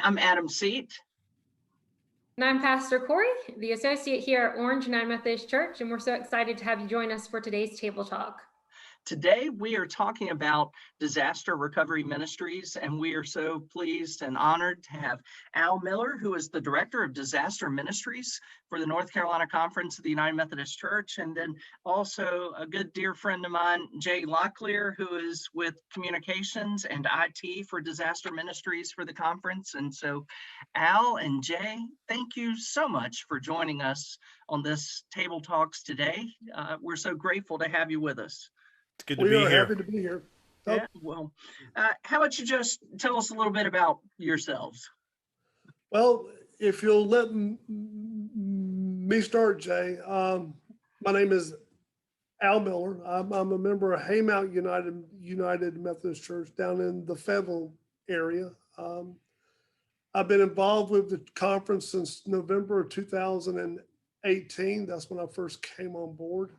I'm Adam Seate. And I'm Pastor Kori, the associate here at Orange United Methodist Church, and we're so excited to have you join us for today's Table Talk. Today, we are talking about Disaster Recovery Ministries, and we are so pleased and honored to have Al Miller, who is the Director of Disaster Ministries for the North Carolina Conference of the United Methodist Church, and then also a good dear friend of mine, Jay Locklear, who is with Communications and IT for Disaster Ministries for the conference. And so, Al and Jay, thank you so much for joining us on this Table Talks today. We're so grateful to have you with us. It's good to be here. We are happy to be here. Yeah, well, how about you just tell us a little bit about yourselves? Well, if you'll let me start, Jay. My name is Al Miller. I'm a member of Haymount United Methodist Church down in the Fenton area. I've been involved with the conference since November of 2018. That's when I first came on board.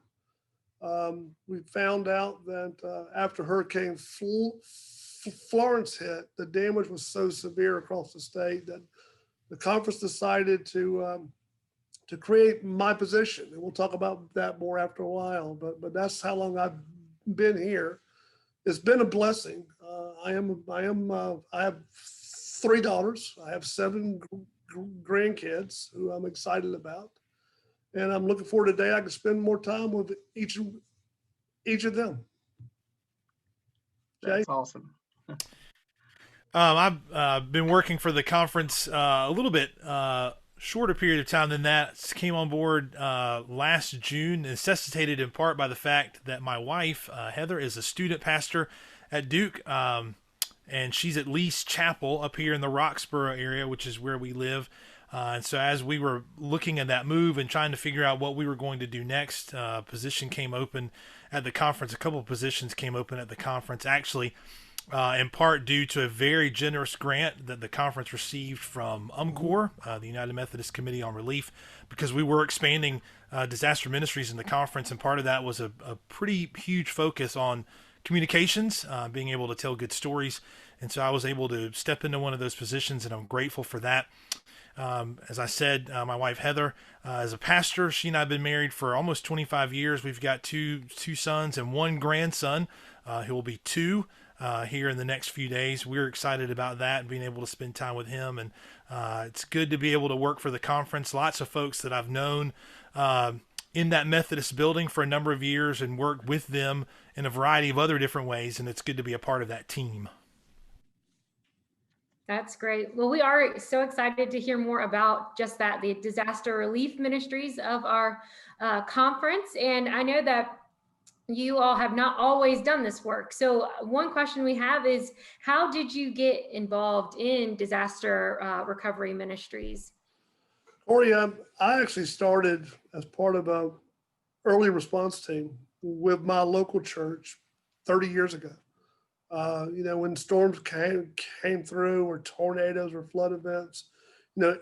We found out that after Hurricane Florence hit, the damage was so severe across the state that the conference decided to create my position, and we'll talk about that more after a while. But that's how long I've been here. It's been a blessing. I have 3 daughters. I have 7 grandkids who I'm excited about. And I'm looking forward to the day I can spend more time with each of them. Jay? That's awesome. I've been working for the conference a little bit shorter period of time than that. Came on board last June, necessitated in part by the fact that my wife, Heather, is a student pastor at Duke, and she's at Lease Chapel up here in the Roxborough area, which is where we live. And so as we were looking at that move and trying to figure out what we were going to do next, a position came open at the conference. A couple of positions came open at the conference, actually, in part due to a very generous grant that the conference received from UMCOR, the United Methodist Committee on Relief, because we were expanding disaster ministries in the conference. And part of that was a pretty huge focus on communications, being able to tell good stories. And so I was able to step into one of those positions, and I'm grateful for that. As I said, my wife Heather is a pastor. She and I have been married for almost 25 years. We've got two sons and 1 grandson who will be 2 here in the next few days. We're excited about that and being able to spend time with him. And it's good to be able to work for the conference. Lots of folks that I've known in that Methodist building for a number of years and worked with them in a variety of other different ways. And it's good to be a part of that team. That's great. Well, we are so excited to hear more about just that, the disaster relief ministries of our conference. And I know that you all have not always done this work. So one question we have is, how did you get involved in disaster recovery ministries? Kori, I actually started as part of a early response team with my local church 30 years ago. When storms came through, or tornadoes or flood events,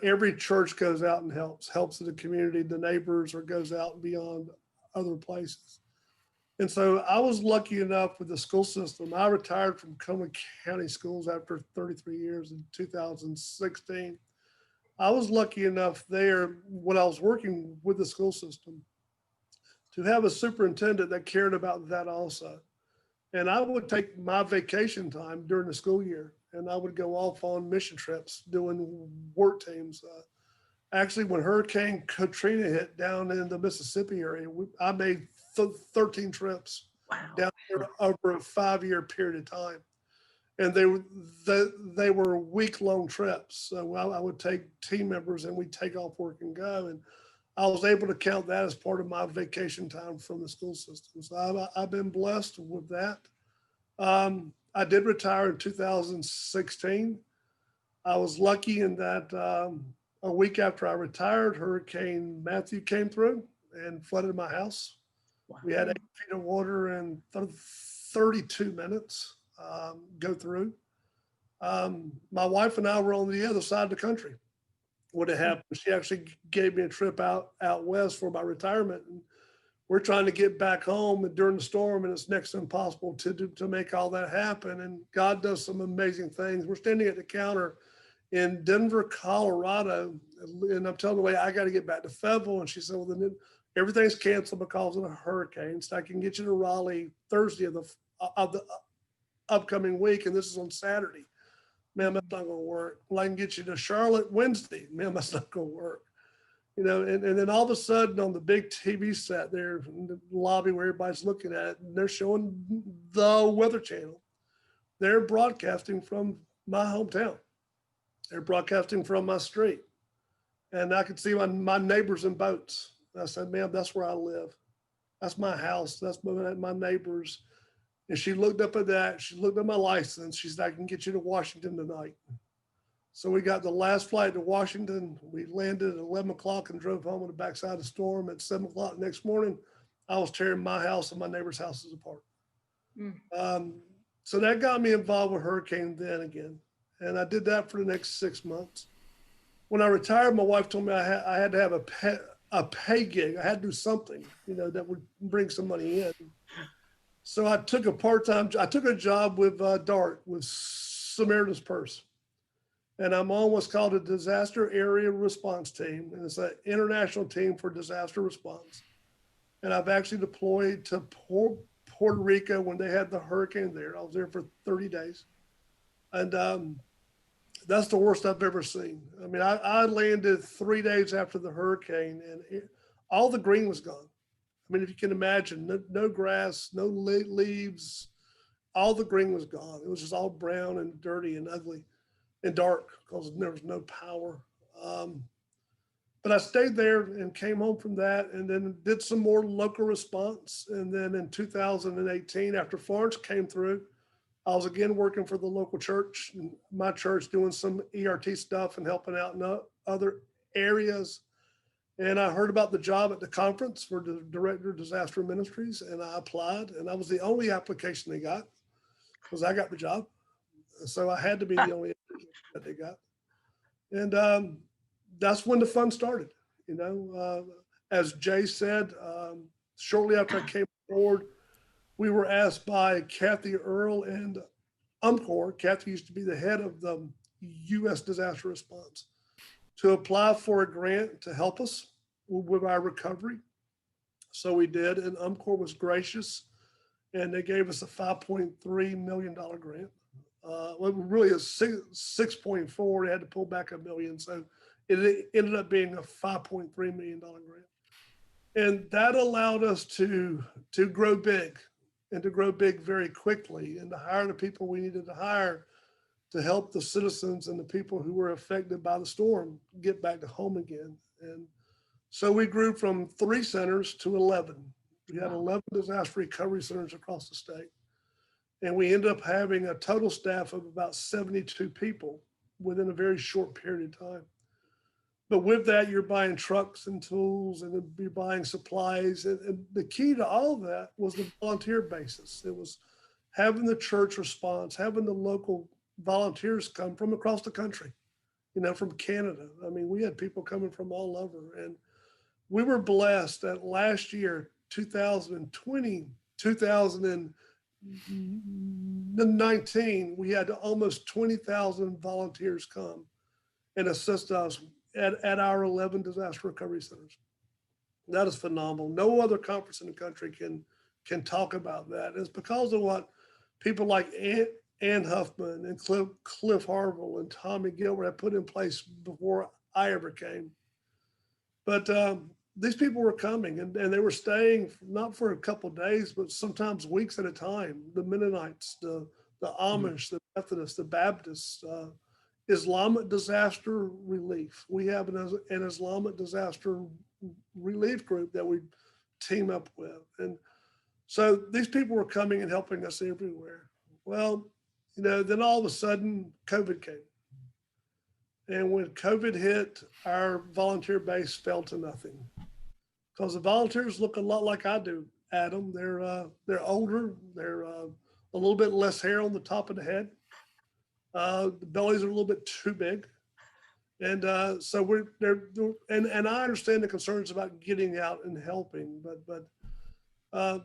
every church goes out and helps the community, the neighbors, or goes out beyond other places. And so I was lucky enough with the school system. I retired from Cumberland County Schools after 33 years in 2016. I was lucky enough there when I was working with the school system to have a superintendent that cared about that also. And I would take my vacation time during the school year, and I would go off on mission trips doing work teams. Actually, when Hurricane Katrina hit down in the Mississippi area, I made 13 trips down there over a 5-year period of time. And they were week-long trips. So I would take team members and we'd take off work and go. And I was able to count that as part of my vacation time from the school system. So I've been blessed with that. I did retire in 2016. I was lucky in that a week after I retired, Hurricane Matthew came through and flooded my house. Wow. We had 8 feet of water in 32 minutes go through. My wife and I were on the other side of the country. What had happened, she actually gave me a trip out west for my retirement. And we're trying to get back home during the storm, and it's next to impossible to make all that happen. And God does some amazing things. We're standing at the counter in Denver, Colorado. And I'm telling the way I got to get back to Fayetteville. And she said, well, then everything's canceled because of a hurricane. So I can get you to Raleigh Thursday of the upcoming week. And this is on Saturday. Ma'am, that's not going to work. Well, I can get you to Charlotte Wednesday. Ma'am, that's not going to work. You know, and then all of a sudden on the big TV set there in the lobby where everybody's looking at it, and they're showing the Weather Channel. They're broadcasting from my hometown. They're broadcasting from my street. And I could see my neighbors in boats. I said, ma'am, that's where I live. That's my house. That's my neighbors. And she looked up at that. She looked at my license. She said, I can get you to Washington tonight. So we got the last flight to Washington. We landed at 11 o'clock and drove home on the backside of the storm. At 7 o'clock the next morning, I was tearing my house and my neighbor's houses apart. So that got me involved with hurricane then again. And I did that for the next 6 months. When I retired, my wife told me I had to have a pay gig. I had to do something, you know, that would bring some money in. So I took a job with DART, with Samaritan's Purse. And I'm on what's called a Disaster Area Response Team. And it's an international team for disaster response. And I've actually deployed to Puerto Rico when they had the hurricane there. I was there for 30 days. And that's the worst I've ever seen. I mean, I landed 3 days after the hurricane and all the green was gone. I mean, if you can imagine, no grass, no leaves, all the green was gone. It was just all brown and dirty and ugly and dark because there was no power. But I stayed there and came home from that and then did some more local response. And then in 2018, after Florence came through, I was again working for the local church, my church, doing some ERT stuff and helping out in other areas. And I heard about the job at the conference for the Director of Disaster Ministries, and I applied, and I was the only application they got because I got the job. So I had to be the only application that they got. And that's when the fun started. You know, as Jay said, shortly after I came aboard, we were asked by Kathy Earl and UMCOR. Kathy used to be the head of the U.S. disaster response, to apply for a grant to help us with our recovery. So we did, and UMCOR was gracious, and they gave us a $5.3 million grant. Well, really a 6.4. They had to pull back $1 million, so it ended up being a $5.3 million grant, and that allowed us to grow big, and to grow big very quickly, and to hire the people we needed to hire to help the citizens and the people who were affected by the storm get back to home again. And so we grew from 3 centers to 11. We had 11 disaster recovery centers across the state. And we ended up having a total staff of about 72 people within a very short period of time. But with that, you're buying trucks and tools, and you're buying supplies. And the key to all of that was the volunteer basis. It was having the church response, having the local volunteers come from across the country, you know, from Canada. I mean, we had people coming from all over, and we were blessed that last year, 2019, we had almost 20,000 volunteers come and assist us at our 11 disaster recovery centers. That is phenomenal. No other conference in the country can talk about that. It's because of what people like Ann Huffman and Cliff Harville and Tommy Gilbert have put in place before I ever came. But these people were coming, and they were staying not for a couple of days, but sometimes weeks at a time. The Mennonites, the Amish, the Methodists, the Baptists, Islamic disaster relief. We have an Islamic disaster relief group that we team up with. And so these people were coming and helping us everywhere. Well, you know, then all of a sudden COVID came. And when COVID hit, our volunteer base fell to nothing. Because the volunteers look a lot like I do, Adam. They're older, they're a little bit less hair on the top of the head. The bellies are a little bit too big. And so I understand the concerns about getting out and helping, but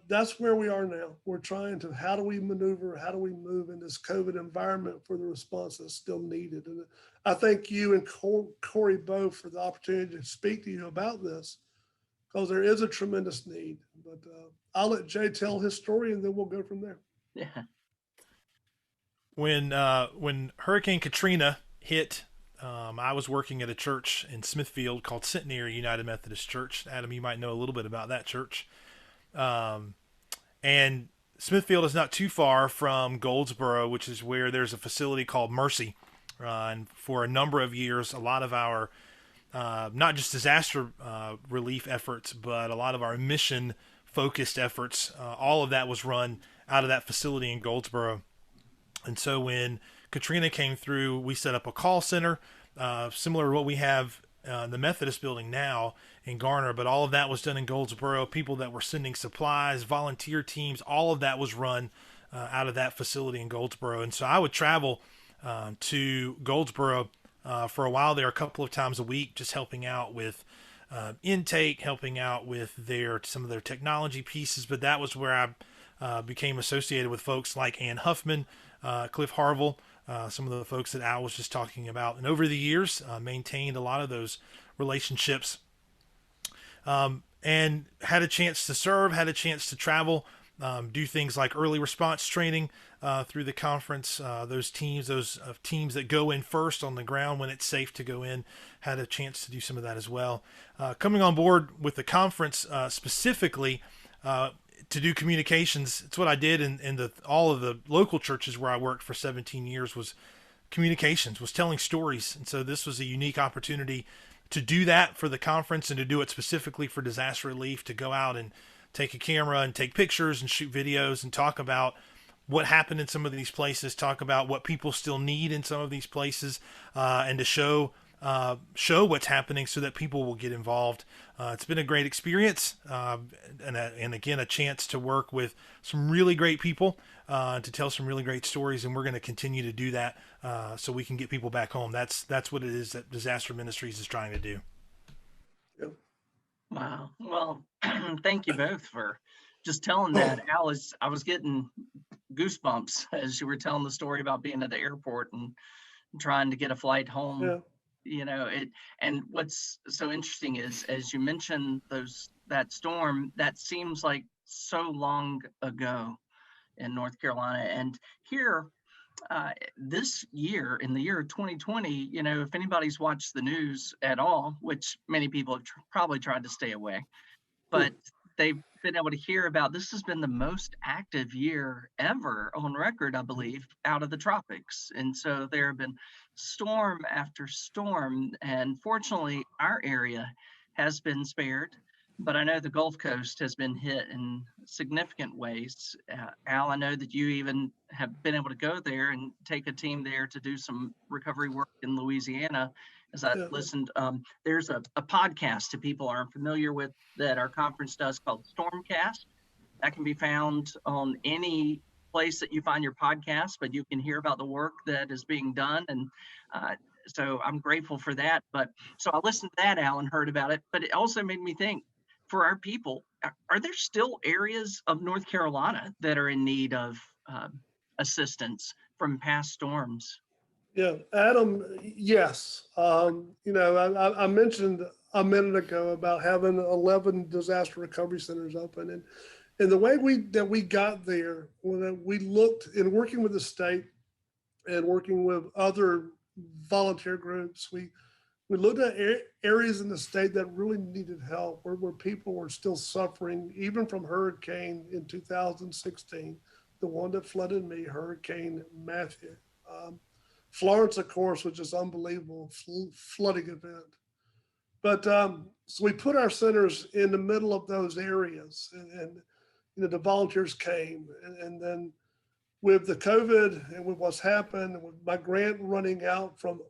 That's where we are now. We're trying to, how do we maneuver? How do we move in this COVID environment for the response that's still needed? And I thank you and Kori both for the opportunity to speak to you about this, because there is a tremendous need. But I'll let Jay tell his story, and then we'll go from there. Yeah. When Hurricane Katrina hit, I was working at a church in Smithfield called Centenary United Methodist Church. Adam, you might know a little bit about that church. And Smithfield is not too far from Goldsboro, which is where there's a facility called Mercy. And for a number of years, a lot of our, not just disaster relief efforts, but a lot of our mission focused efforts, all of that was run out of that facility in Goldsboro. And so when Katrina came through, we set up a call center, similar to what we have the Methodist building now in Garner, but all of that was done in Goldsboro. People that were sending supplies, volunteer teams, all of that was run out of that facility in Goldsboro. And so I would travel to Goldsboro for a while there, a couple of times a week, just helping out with intake, helping out with some of their technology pieces. But that was where I became associated with folks like Ann Huffman, Cliff Harville, some of the folks that Al was just talking about. And over the years, maintained a lot of those relationships, and had a chance to serve, had a chance to travel, do things like early response training through the conference. Those teams that go in first on the ground when it's safe to go in, had a chance to do some of that as well. Coming on board with the conference specifically, to do communications. It's what I did in all of the local churches where I worked for 17 years, was communications, was telling stories. And so this was a unique opportunity to do that for the conference, and to do it specifically for disaster relief, to go out and take a camera and take pictures and shoot videos and talk about what happened in some of these places, talk about what people still need in some of these places, and to show what's happening so that people will get involved. It's been a great experience, and again, a chance to work with some really great people, to tell some really great stories, and we're going to continue to do that so we can get people back home. That's what it is that Disaster Ministries is trying to do. Yep. Wow. Well, thank you both for just telling that. Alice, I was getting goosebumps as you were telling the story about being at the airport and trying to get a flight home. Yeah. You know, and what's so interesting is, as you mentioned that storm, that seems like so long ago in North Carolina. And here, this year, in the year of 2020, you know, if anybody's watched the news at all, which many people have probably tried to stay away, but they've been able to hear about, this has been the most active year ever on record, I believe, out of the tropics. And so there have been storm after storm, and fortunately our area has been spared, but I know the Gulf Coast has been hit in significant ways. Al, I know that you even have been able to go there and take a team there to do some recovery work in Louisiana. As I listened, there's a podcast that people aren't familiar with that our conference does called Stormcast. That can be found on any place that you find your podcast, but you can hear about the work that is being done. And so I'm grateful for that. But so I listened to that, Al, and heard about it, but it also made me think, for our people, are there still areas of North Carolina that are in need of assistance from past storms? Yeah, Adam, yes. You know, I mentioned a minute ago about having 11 disaster recovery centers open. And the way we got there, when we looked in working with the state and working with other volunteer groups, we looked at areas in the state that really needed help, where people were still suffering, even from hurricane in 2016, the one that flooded me, Hurricane Matthew. Florence, of course, was just unbelievable flooding event. But so we put our centers in the middle of those areas, and you know, the volunteers came, and then with the COVID and with what's happened, with my grant running out from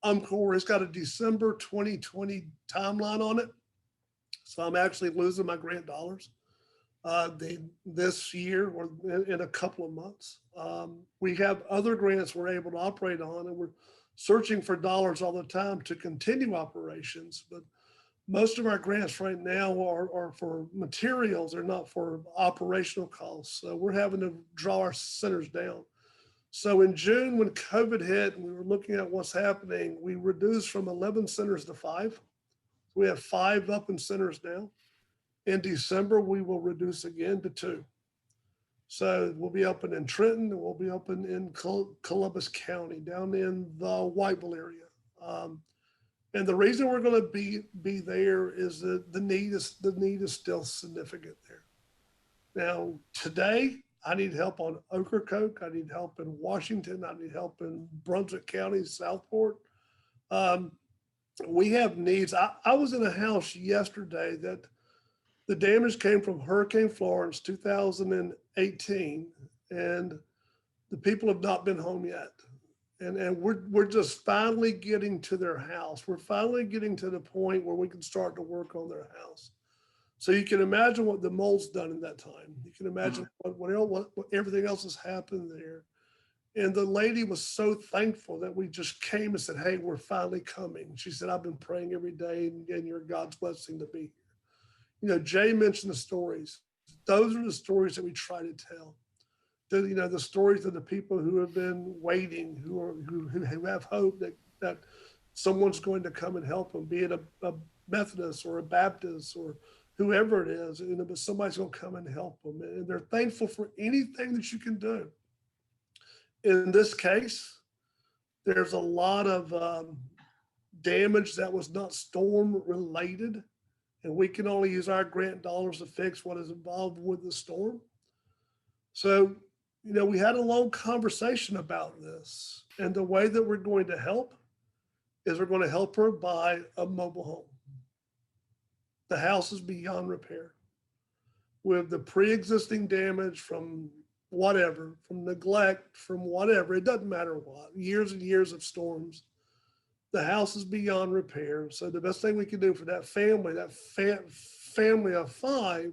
UMCOR, it's got a December 2020 timeline on it. So I'm actually losing my grant dollars this year or in a couple of months. We have other grants we're able to operate on, and we're searching for dollars all the time to continue operations. But most of our grants right now are for materials. They're not for operational costs. So we're having to draw our centers down. So in June, when COVID hit and we were looking at what's happening, we reduced from 11 centers to 5. We have 5 up in centers now. In December, we will reduce again to 2. So we'll be open in Trenton and we'll be open in Columbus County, down in the Whiteville area. And the reason we're going to be there is that the need is still significant there. Now, today, I need help on Ocracoke. I need help in Washington. I need help in Brunswick County, Southport. We have needs. I was in a house yesterday that the damage came from Hurricane Florence 2018, and the people have not been home yet. And we're just finally getting to their house. We're finally getting to the point where we can start to work on their house. So you can imagine what the mold's done in that time. You can imagine what everything else has happened there. And the lady was so thankful that we just came and said, hey, we're finally coming. She said, I've been praying every day and you're God's blessing to be here. You know, Jay mentioned the stories. Those are the stories that we try to tell. The stories of the people who have been waiting, who have hope that someone's going to come and help them, be it a Methodist or a Baptist or whoever it is, but somebody's going to come and help them. And they're thankful for anything that you can do. In this case, there's a lot of damage that was not storm related, and we can only use our grant dollars to fix what is involved with the storm. So, we had a long conversation about this, and the way that we're going to help is we're going to help her buy a mobile home. The house is beyond repair. With the pre-existing damage from whatever, from neglect, from whatever, it doesn't matter what, years and years of storms, the house is beyond repair. So the best thing we can do for that family, family of 5,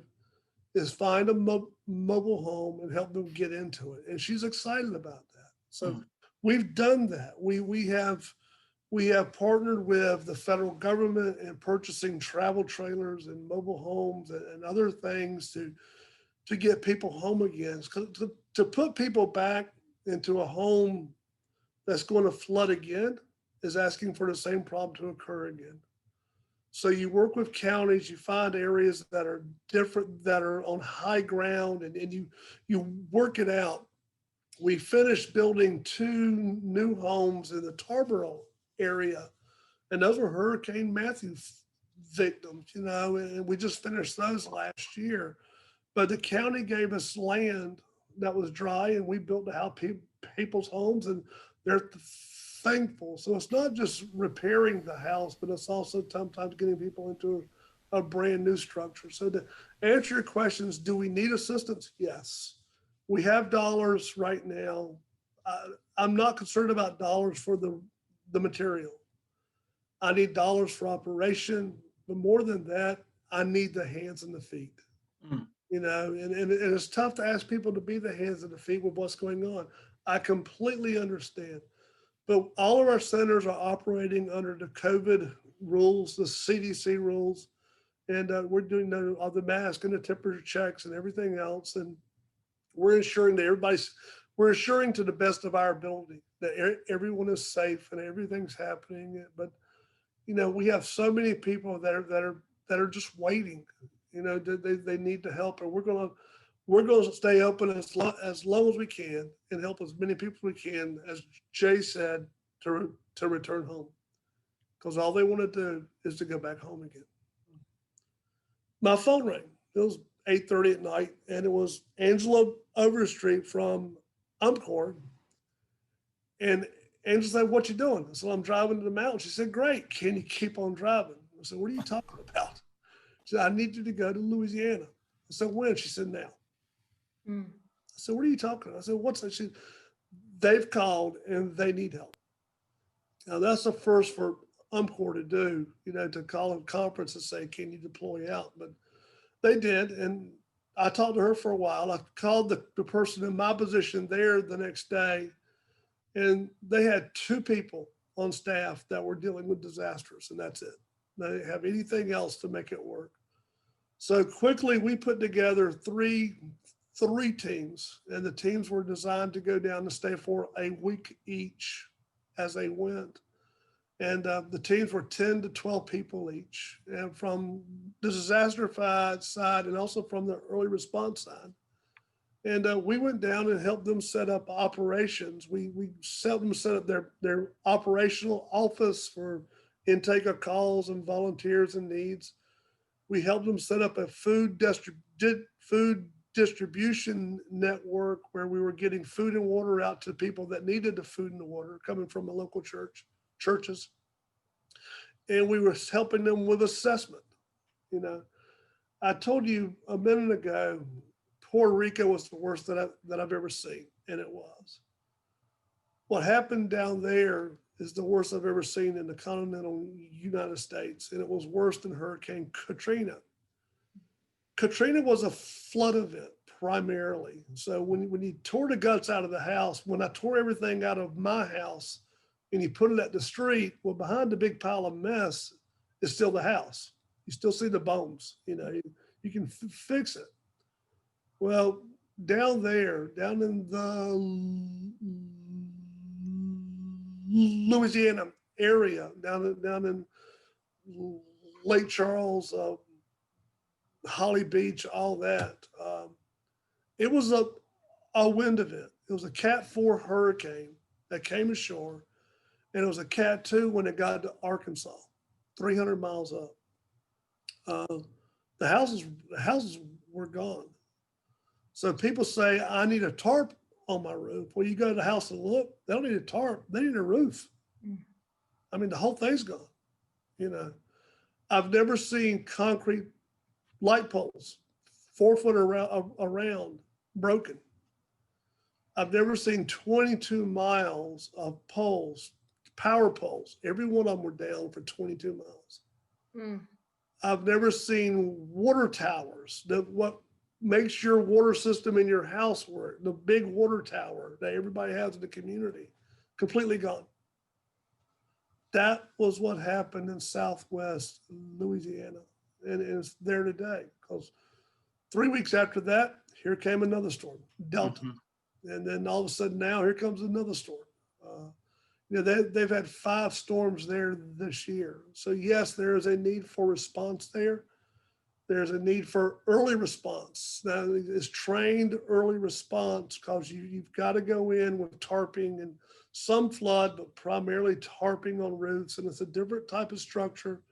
is find a mobile home and help them get into it. And she's excited about that. So we've done that. We have partnered with the federal government in purchasing travel trailers and mobile homes and other things to get people home again. To put people back into a home that's going to flood again is asking for the same problem to occur again. So you work with counties, you find areas that are different, that are on high ground, and you work it out. We finished building 2 new homes in the Tarboro area, and those were Hurricane Matthew victims, and we just finished those last year. But the county gave us land that was dry, and we built to help people's homes, and they're thankful. So it's not just repairing the house, but it's also sometimes getting people into a brand new structure. So to answer your questions, do we need assistance? Yes. We have dollars right now. I'm not concerned about dollars for the material. I need dollars for operation, but more than that, I need the hands and the feet. And it's tough to ask people to be the hands and the feet with what's going on. I completely understand. But all of our centers are operating under the COVID rules, the CDC rules, and we're doing the mask and the temperature checks and everything else. And we're ensuring that we're ensuring to the best of our ability that everyone is safe and everything's happening. But, we have so many people that are just waiting, they need the help, and we're going to stay open as long as we can and help as many people we can, as Jay said, to return home. Because all they want to do is to go back home again. My phone rang. It was 8:30 at night, and it was Angela Overstreet from Umpcore. And Angela said, what you doing? I said, I'm driving to the mountain. She said, great. Can you keep on driving? I said, what are you talking about? She said, I need you to go to Louisiana. I said, when? She said, now. I said, what are you talking about? I said, what's that? She said, they've called and they need help. Now that's the first for Umpcore to do, to call a conference and say, can you deploy out? But they did. And I talked to her for a while. I called the person in my position there the next day, and they had 2 people on staff that were dealing with disasters, and that's it. they have anything else to make it work. So quickly we put together three teams, and the teams were designed to go down and stay for a week each as they went. And the teams were 10 to 12 people each, and from the disaster side and also from the early response side. And we went down and helped them set up operations. We helped them set up their operational office for intake of calls and volunteers and needs. We helped them set up a food distribution network where we were getting food and water out to people that needed the food and the water coming from a local churches. And we were helping them with assessment. You know, I told you a minute ago, Puerto Rico was the worst that I've ever seen, and it was. What happened down there is the worst I've ever seen in the continental United States, and it was worse than Hurricane Katrina. Katrina was a flood event primarily. So when you tore the guts out of the house, when I tore everything out of my house and you put it at the street, well, behind the big pile of mess is still the house. You still see the bones, you know, you can fix it. Well, down there, down in the Louisiana area, down in Lake Charles, Holly Beach, all that. It was a wind event. It was a Cat 4 hurricane that came ashore, and it was a Cat 2 when it got to Arkansas, 300 miles up. The houses were gone. So people say, I need a tarp on my roof. Well, you go to the house and look, they don't need a tarp, they need a roof. I mean, the whole thing's gone. You know, I've never seen concrete light poles 4 foot around broken. I've never seen 22 miles of poles, power poles. Every one of them were down for 22 miles. I've never seen water towers, what makes your water system in your house work, the big water tower that everybody has in the community, completely gone. That was what happened in Southwest Louisiana, and it's there today, because 3 weeks after that, here came another storm, Delta. And then all of a sudden now, here comes another storm. You know, they've had 5 storms there this year. So yes, there is a need for response there. There's a need for early response. Now it's trained early response, because you've got to go in with tarping and some flood, but primarily tarping on roofs. And it's a different type of structure.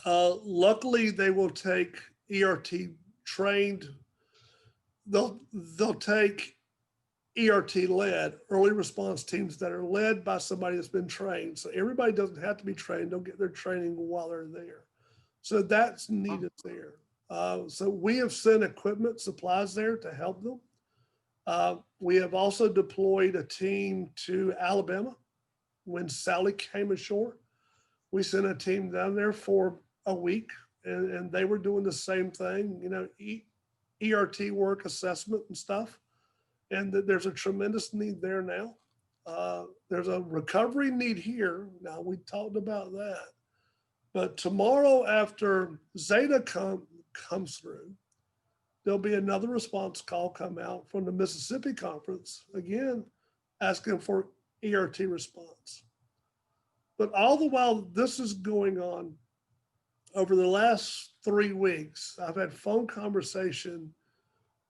Luckily, they will take ERT trained. They'll take ERT led, early response teams that are led by somebody that's been trained. So everybody doesn't have to be trained. They'll get their training while they're there. So that's needed there. So we have sent equipment, supplies there to help them. We have also deployed a team to Alabama when Sally came ashore. We sent a team down there for a week, and they were doing the same thing, you know, ERT work, assessment and stuff. And there's a tremendous need there now. There's a recovery need here. Now, we talked about that. But tomorrow, after Zeta comes through, there'll be another response call come out from the Mississippi Conference, again, asking for ERT response. But all the while this is going on, over the last 3 weeks, I've had phone conversation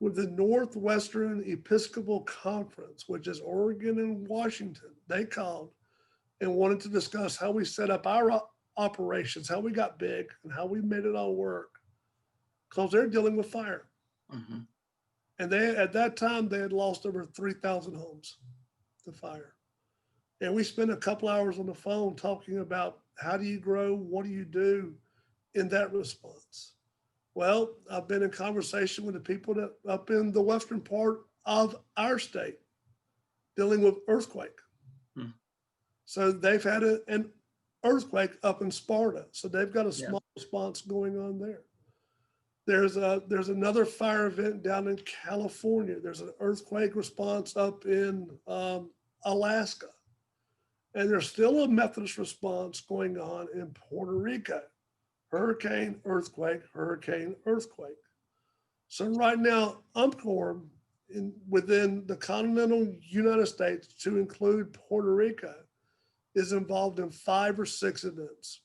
with the Northwestern Episcopal Conference, which is Oregon and Washington. They called and wanted to discuss how we set up our operations, how we got big, and how we made it all work, because they're dealing with fire. And they, at that time, they had lost over 3,000 homes to fire. And we spent a couple hours on the phone talking about how do you grow, what do you do in that response. Well, I've been in conversation with the people that up in the western part of our state dealing with earthquake. So they've had an earthquake up in Sparta. So they've got a small response going on there. There's another fire event down in California. There's an earthquake response up in Alaska. And there's still a Methodist response going on in Puerto Rico. Hurricane, earthquake, hurricane, earthquake. So right now, UMCOR within the continental United States, to include Puerto Rico, is involved in 5 or 6 events.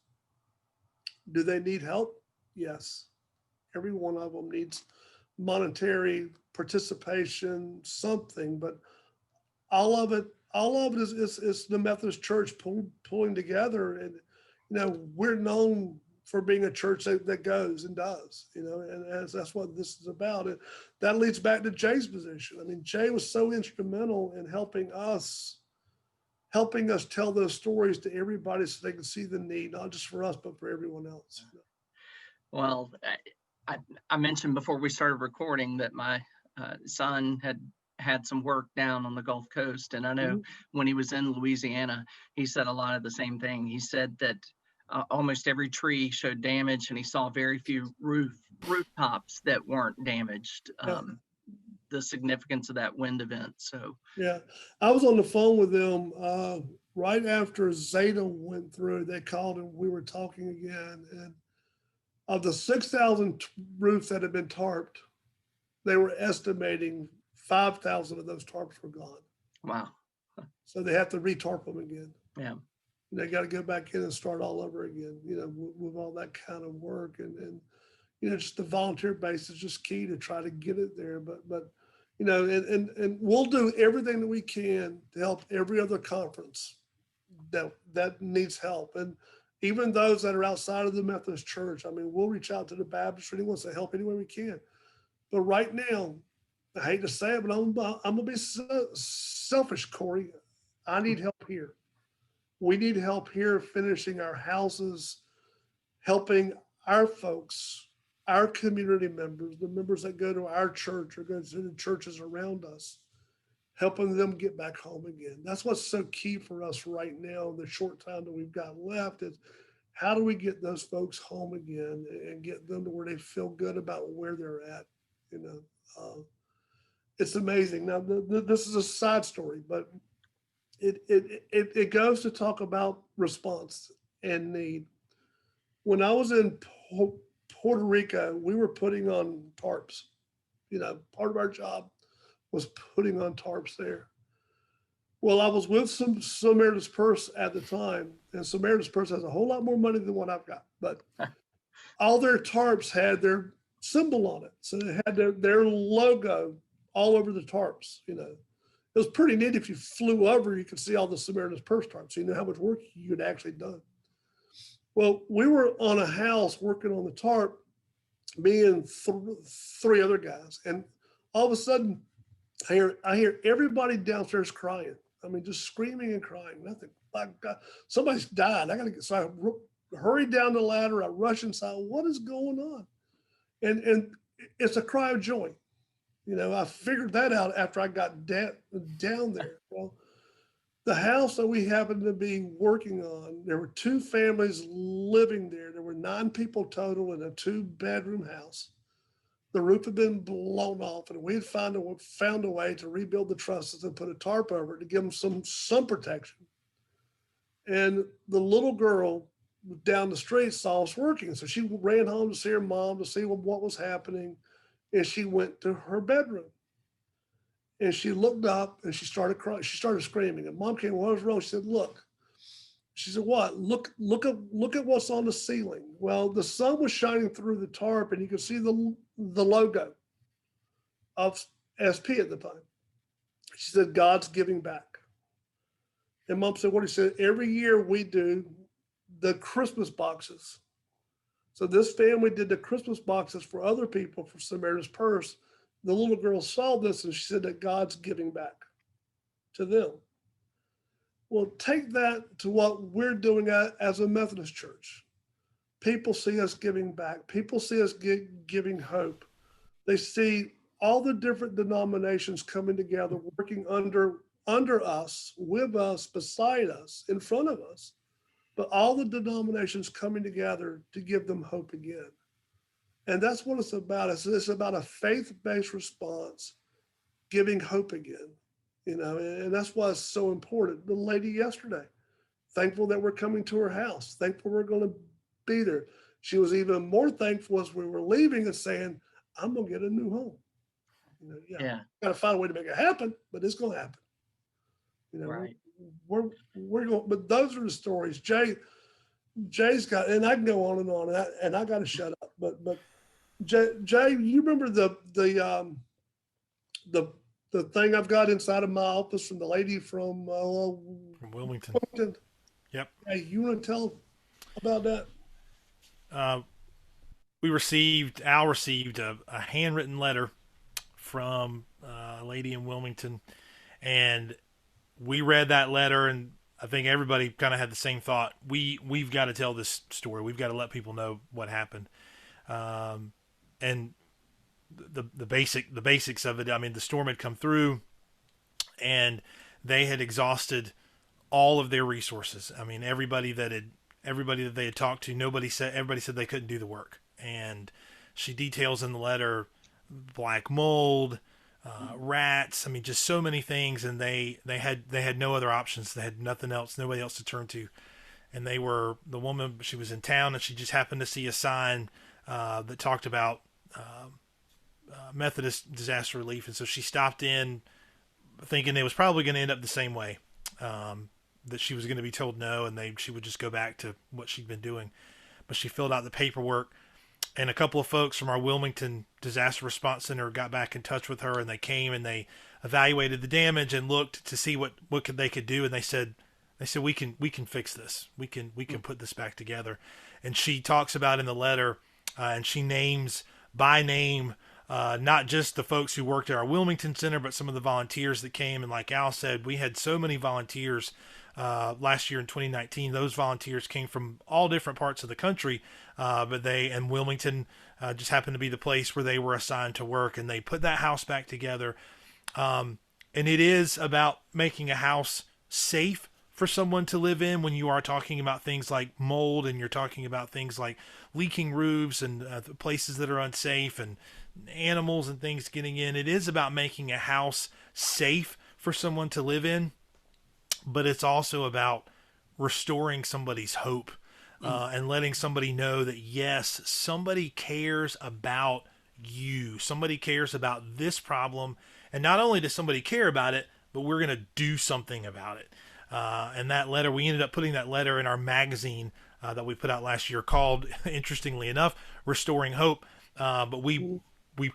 Do they need help? Yes. Every one of them needs monetary participation, something, but all of it is the Methodist Church pulling together. And, we're known for being a church that goes and does, and that's what this is about. And that leads back to Jay's position. I mean, Jay was so instrumental in helping us tell those stories to everybody so they can see the need, not just for us, but for everyone else. Well, I mentioned before we started recording that my son had some work down on the Gulf Coast. And I know when he was in Louisiana, he said a lot of the same thing. He said that almost every tree showed damage, and he saw very few rooftops that weren't damaged. The significance of that wind event. So yeah, I was on the phone with them right after Zeta went through. They called and we were talking again. And of the 6,000 roofs that had been tarped, they were estimating 5,000 of those tarps were gone. wow. So they have to retarp them again. Yeah. They got to go back in and start all over again, with all that kind of work. And just the volunteer base is just key to try to get it there. But and we'll do everything that we can to help every other conference that needs help. And even those that are outside of the Methodist Church, I mean, we'll reach out to the Baptist or anyone to help any way we can. But right now, I hate to say it, but I'm gonna be selfish, Kori. I need help here. We need help here finishing our houses, helping our folks, our community members, the members that go to our church or go to the churches around us, helping them get back home again. That's what's so key for us right now in the short time that we've got left is how do we get those folks home again and get them to where they feel good about where they're at, It's amazing. Now, this is a side story, but it goes to talk about response and need. When I was in Puerto Rico, we were putting on tarps. Part of our job was putting on tarps there. Well, I was with some Samaritan's Purse at the time, and Samaritan's Purse has a whole lot more money than what I've got, but all their tarps had their symbol on it. So they had their logo all over the tarps, It was pretty neat. If you flew over, you could see all the Samaritan's Purse tarps. So you know how much work you'd actually done. Well, we were on a house working on the tarp, me and 3 other guys. And all of a sudden, I hear everybody downstairs crying. I mean, just screaming and crying. Nothing. My God, somebody's died. I got to get. So I hurried down the ladder. I rushed inside. What is going on? And it's a cry of joy. I figured that out after I got down there. Well, the house that we happened to be working on, there were 2 families living there. There were 9 people total in a 2-bedroom house. The roof had been blown off, and we had found a way to rebuild the trusses and put a tarp over it to give them some sun protection. And the little girl down the street saw us working. So she ran home to see her mom to see what was happening. And she went to her bedroom. And she looked up and she started crying. She started screaming. And Mom came, what was wrong? She said, look. She said, what? Look at what's on the ceiling. Well, the sun was shining through the tarp and you could see the logo of SP at the time. She said, God's giving back. And Mom said, what? He said, every year we do the Christmas boxes. So this family did the Christmas boxes for other people for Samaritan's Purse. The little girl saw this and she said that God's giving back to them. Well, take that to what we're doing as a Methodist church. People see us giving back. People see us giving hope. They see all the different denominations coming together, working under us, with us, beside us, in front of us. But all the denominations coming together to give them hope again. And that's what it's about. It's about a faith-based response, giving hope again, and that's why it's so important. The lady yesterday, thankful that we're coming to her house, thankful we're going to be there. She was even more thankful as we were leaving and saying, I'm going to get a new home. You know, Yeah. got to find a way to make it happen, but it's going to happen. You know, Right. we're going, but those are the stories. Jay's got, and I can go on, and I got to shut up. But Jay, you remember the thing I've got inside of my office from the lady from Wilmington. Yep. Hey, you want to tell about that? Al received a handwritten letter from a lady in Wilmington, and we read that letter, and I think everybody kind of had the same thought. We've got to tell this story. We've got to let people know what happened. And the basics of it. I mean, the storm had come through, and they had exhausted all of their resources. I mean, everybody that they had talked to, everybody said they couldn't do the work. And she details in the letter black mold, rats. I mean, just so many things. And they had no other options. They had nothing else, nobody else to turn to. And the woman, she was in town, and she just happened to see a sign that talked about Methodist disaster relief. And so she stopped in thinking it was probably going to end up the same way, that she was going to be told no, and she would just go back to what she'd been doing. But she filled out the paperwork, and a couple of folks from our Wilmington Disaster Response Center got back in touch with her, and they came and they evaluated the damage and looked to see what they could do. And they said we can fix this. We can put this back together. And she talks about in the letter, and she names by name, not just the folks who worked at our Wilmington Center, but some of the volunteers that came. And like Al said, we had so many volunteers last year in 2019. Those volunteers came from all different parts of the country, but Wilmington just happened to be the place where they were assigned to work, and they put that house back together. And it is about making a house safe for someone to live in when you are talking about things like mold, and you're talking about things like leaking roofs and places that are unsafe and animals and things getting in. It is about making a house safe for someone to live in, but it's also about restoring somebody's hope, and letting somebody know that, yes, somebody cares about you. Somebody cares about this problem. And not only does somebody care about it, but we're going to do something about it. And that letter, we ended up putting that letter in our magazine that we put out last year called, interestingly enough, Restoring Hope. But we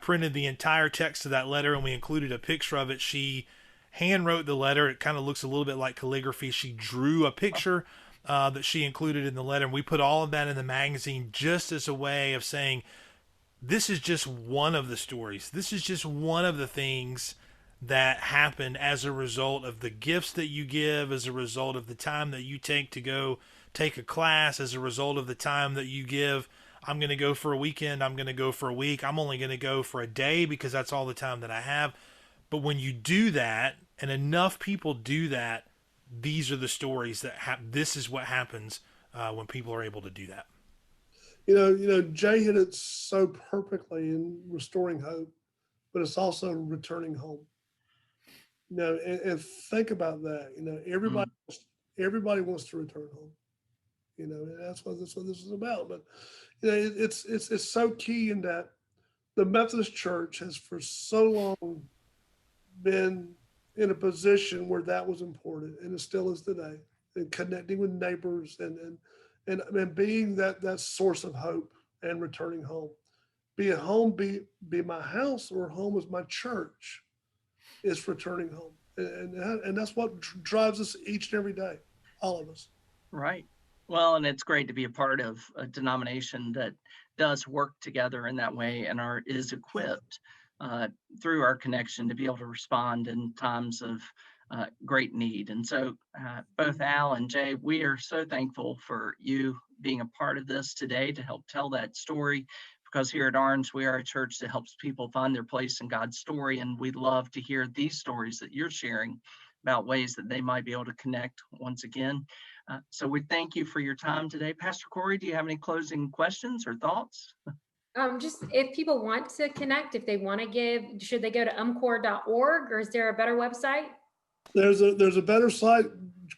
printed the entire text of that letter, and we included a picture of it. She hand wrote the letter. It kind of looks a little bit like calligraphy. She drew a picture that she included in the letter, and we put all of that in the magazine just as a way of saying, this is just one of the stories. This is just one of the things that happened as a result of the gifts that you give, as a result of the time that you take to go take a class, as a result of the time that you give. I'm going to go for a weekend. I'm going to go for a week. I'm only going to go for a day because that's all the time that I have. But when you do that, and enough people do that, these are the stories that this is what happens when people are able to do that. You know, Jay hit it so perfectly in restoring hope, but it's also returning home. You know, and think about that. You know, everybody wants to return home. You know, and that's what this is about. But you know, it's so key in that the Methodist Church has for so long been in a position where that was important, and it still is today. And connecting with neighbors and being that source of hope and returning home. Be it home, be my house, or home is my church. Is returning home, and that's what drives us each and every day, all of us. Right. Well, and it's great to be a part of a denomination that does work together in that way and is equipped through our connection to be able to respond in times of great need. And so both Al and Jay, we are so thankful for you being a part of this today to help tell that story. Because here at Orange, we are a church that helps people find their place in God's story. And we love to hear these stories that you're sharing about ways that they might be able to connect once again. So we thank you for your time today. Pastor Kori, do you have any closing questions or thoughts? Just if people want to connect, if they want to give, should they go to umcor.org, or is there a better website? There's a better site.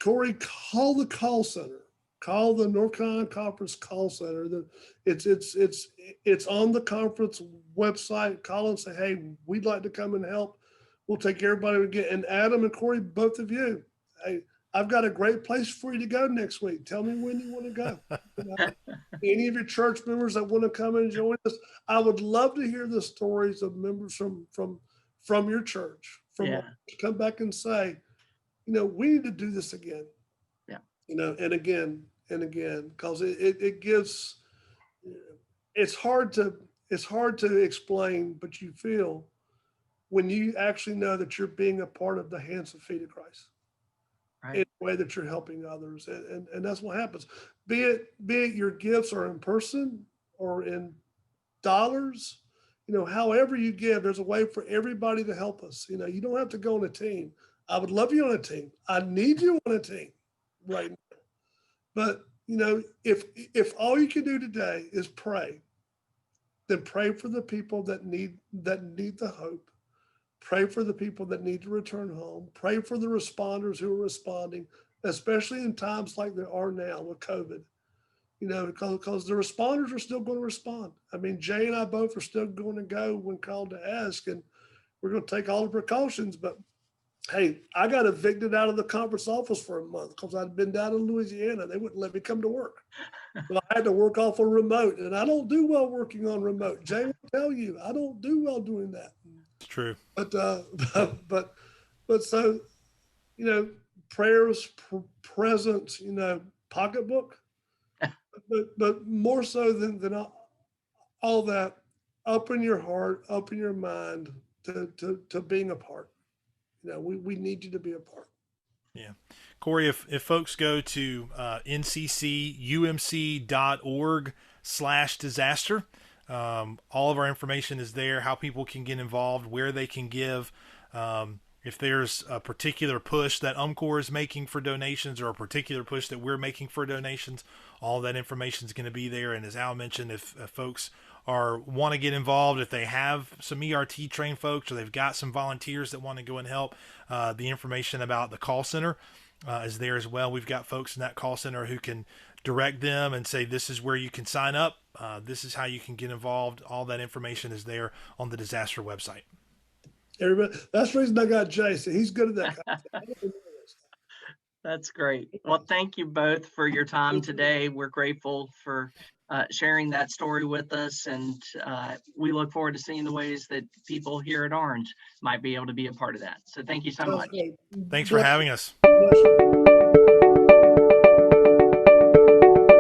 Kori, call the call center. Call the North Carolina Conference call center. It's on the conference website. Call and say, hey, we'd like to come and help. We'll take everybody we get. And Adam and Kori, both of you, hey, I've got a great place for you to go next week. Tell me when you want to go. Any of your church members that want to come and join us, I would love to hear the stories of members from your church, to come back and say, we need to do this again. Yeah. And again, because it gives, it's hard to explain, but you feel when you actually know that you're being a part of the hands and feet of Christ. Right. In a way that you're helping others. And that's what happens. Be it your gifts are in person or in dollars, however you give, there's a way for everybody to help us. You don't have to go on a team. I would love you on a team. I need you on a team right now. But, if all you can do today is pray, then pray for the people that need the hope. Pray for the people that need to return home. Pray for the responders who are responding, especially in times like there are now with COVID, because the responders are still going to respond. I mean, Jay and I both are still going to go when called to ask, and we're going to take all the precautions. But hey, I got evicted out of the conference office for a month because I'd been down in Louisiana. They wouldn't let me come to work. But I had to work off a remote, and I don't do well working on remote. Jay will tell you, I don't do well doing that. It's true. But so, prayers, presence, pocketbook, but more so than all that, open your heart, open your mind to being a part. We need you to be a part. Yeah. Kori, if folks go to nccumc.org/disaster, all of our information is there, how people can get involved, where they can give. If there's a particular push that UMCOR is making for donations or a particular push that we're making for donations, all that information is going to be there. And as Al mentioned, if folks want to get involved, if they have some ERT trained folks or they've got some volunteers that want to go and help, the information about the call center is there as well. We've got folks in that call center who can direct them and say, this is where you can sign up. This is how you can get involved. All that information is there on the Disaster website. Everybody, that's the reason I got Jason. He's good at that kind of thing. That's great. Well, thank you both for your time today. We're grateful for sharing that story with us, and we look forward to seeing the ways that people here at Orange might be able to be a part of that. So thank you so much. Thanks for having us. Bless you.